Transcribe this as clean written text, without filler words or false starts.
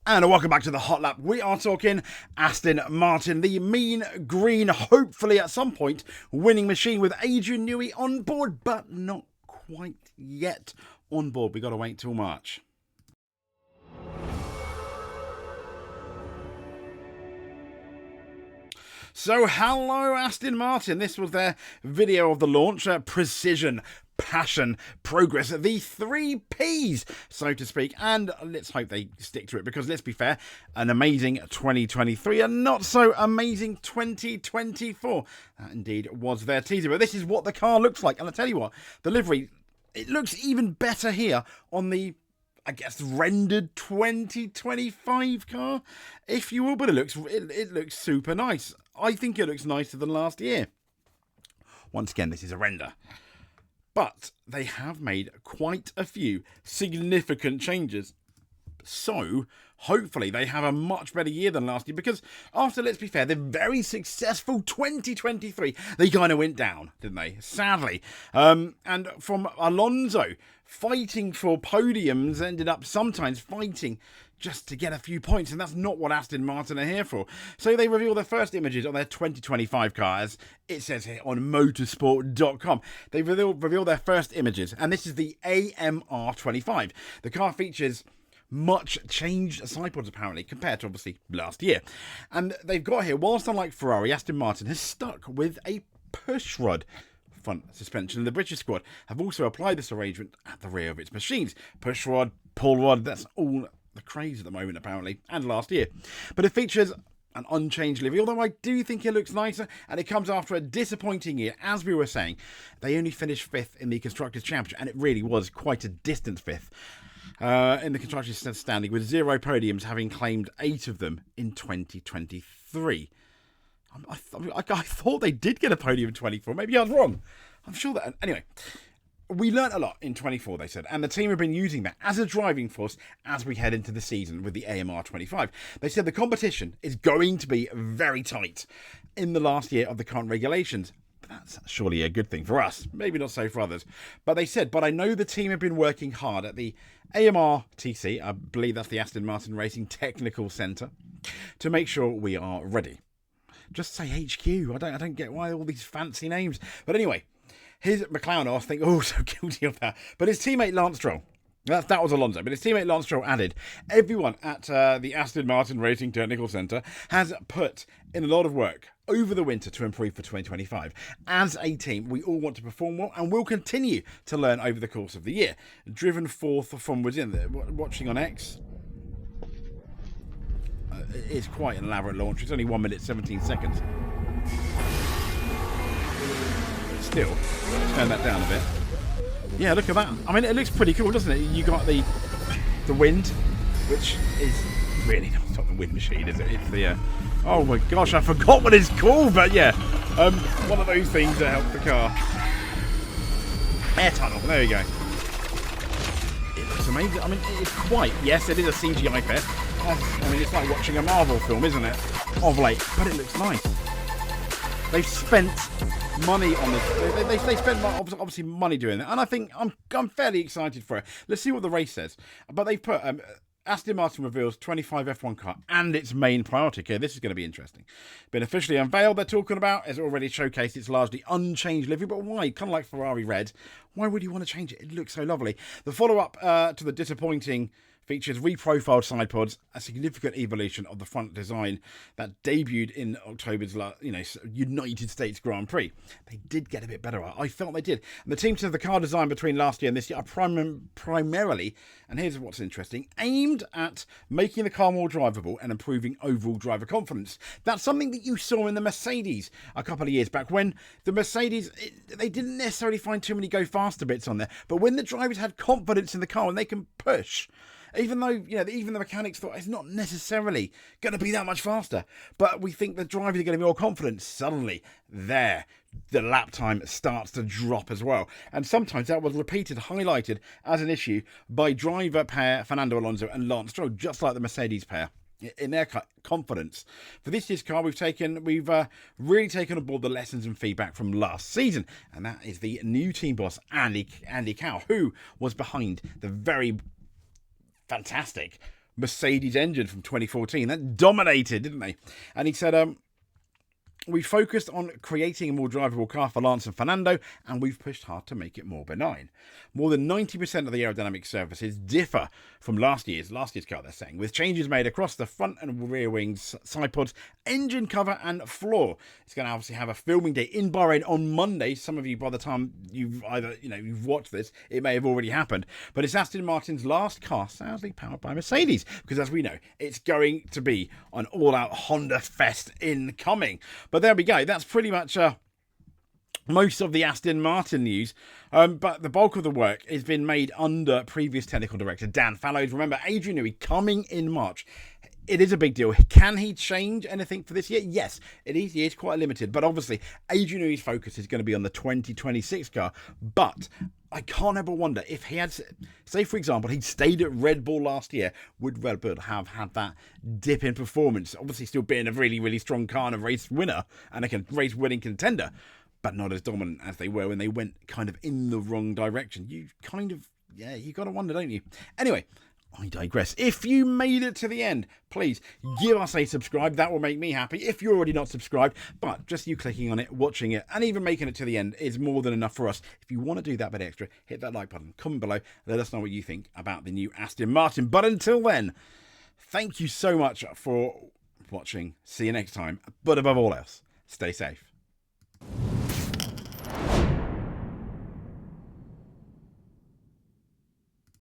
And welcome back to the Hot Lap. We are talking Aston Martin, the mean green, hopefully at some point winning machine with Adrian Newey on board, but not quite yet on board. We've got to wait till March. So hello Aston Martin, this was their video of the launch, precision, passion, progress, the 3 Ps, so to speak, and let's hope they stick to it, because let's be fair, an amazing 2023, a not so amazing 2024, that indeed was their teaser. But this is what the car looks like, and I tell you what, the livery, it looks even better here on the, I guess, rendered 2025 car, if you will, but it looks super nice. I think it looks nicer than last year. Once again, this is a render. But they have made quite a few significant changes. So, hopefully, they have a much better year than last year. Because after, let's be fair, the very successful 2023, they kind of went down, didn't they? Sadly. And from Alonso, fighting for podiums, ended up sometimes fighting just to get a few points, and that's not what Aston Martin are here for. So they reveal their first images on their 2025 car, as it says here on motorsport.com. They reveal their first images, and this is the AMR25. The car features much changed side pods apparently, compared to obviously last year. And they've got here, whilst unlike Ferrari, Aston Martin has stuck with a push rod front suspension, and the British squad have also applied this arrangement at the rear of its machines. Push rod, pull rod, that's all the craze at the moment apparently, and last year. But it features an unchanged livery, although I do think it looks nicer, and it comes after a disappointing year. As we were saying, they only finished 5th in the Constructors' Championship, and it really was quite a distant 5th in the Constructors' standing, with 0 podiums, having claimed 8 of them in 2023. I thought they did get a podium in 24. Maybe I was wrong. I'm sure that... Anyway, we learnt a lot in 24, they said, and the team have been using that as a driving force as we head into the season with the AMR 25. They said the competition is going to be very tight in the last year of the current regulations. But that's surely a good thing for us, maybe not so for others. But they said, but I know the team have been working hard at the AMR TC, I believe that's the Aston Martin Racing Technical Centre, to make sure we are ready. Just say HQ. I don't get why all these fancy names. But anyway, his McLaren, I think, oh, so guilty of that. But his teammate Lance Stroll, that was Alonso, but his teammate Lance Stroll added, everyone at the Aston Martin Racing Technical Centre has put in a lot of work over the winter to improve for 2025. As a team, we all want to perform well and will continue to learn over the course of the year. Driven forth from within, watching on X, it is quite an elaborate launch. It's only 1 minute 17 seconds. Still, turn that down a bit. Yeah, look at that. I mean, it looks pretty cool, doesn't it? You got the wind, which is really not the wind machine, is it? It's the oh my gosh, I forgot what it's called, but yeah, one of those things that help the car. Air tunnel. There you go. It looks amazing. I mean, it's quite. Yes, it is a CGI fest. I mean, it's like watching a Marvel film, isn't it? Of late, but it looks nice. They've spent money on this. They spent obviously money doing it, and I think I'm fairly excited for it. Let's see what the race says. But they've put Aston Martin reveals 25 F1 car and its main priority. Okay, this is going to be interesting. Been officially unveiled. They're talking about has already showcased its largely unchanged livery, but why? Kind of like Ferrari red. Why would you want to change it? It looks so lovely. The follow-up to the disappointing features reprofiled side pods, a significant evolution of the front design that debuted in October's United States Grand Prix. They did get a bit better. I felt they did. And the team said the car design between last year and this year are primarily, and here's what's interesting, aimed at making the car more drivable and improving overall driver confidence. That's something that you saw in the Mercedes a couple of years back, when the Mercedes, they didn't necessarily find too many go faster bits on there, but when the drivers had confidence in the car and they can push, even though, even the mechanics thought it's not necessarily going to be that much faster, but we think the drivers are going to be more confident, suddenly the lap time starts to drop as well. And sometimes that was highlighted as an issue by driver pair Fernando Alonso and Lance Stroll, just like the Mercedes pair, in their confidence. For this year's car, we've really taken on board the lessons and feedback from last season, and that is the new team boss, Andy Cow, who was behind the very fantastic Mercedes engine from 2014 that dominated, didn't they? And he said, we focused on creating a more drivable car for Lance and Fernando, and we've pushed hard to make it more benign. More than 90% of the aerodynamic surfaces differ from last year's car, they're saying, with changes made across the front and rear wings, side pods, engine cover, and floor. It's going to obviously have a filming day in Bahrain on Monday. Some of you, by the time you've you've watched this, it may have already happened. But it's Aston Martin's last car, sadly powered by Mercedes, because as we know, it's going to be an all-out Honda fest incoming. But there we go. That's pretty much most of the Aston Martin news. But the bulk of the work has been made under previous technical director Dan Fallows. Remember, Adrian Newey coming in March. It is a big deal. Can he change anything for this year? Yes, it is. He is quite limited. But obviously, Adrian Newey's focus is going to be on the 2026 car. But I can't help but wonder if he had, say, for example, he'd stayed at Red Bull last year, would Red Bull have had that dip in performance? Obviously, still being a really, really strong car and a race winner and a race-winning contender, but not as dominant as they were when they went kind of in the wrong direction. You kind of, you got to wonder, don't you? Anyway, I digress. If you made it to the end, please give us a subscribe. That will make me happy if you're already not subscribed. But just you clicking on it, watching it, and even making it to the end is more than enough for us. If you want to do that bit extra, hit that like button, comment below, let us know what you think about the new Aston Martin. But until then, thank you so much for watching. See you next time. But above all else, stay safe.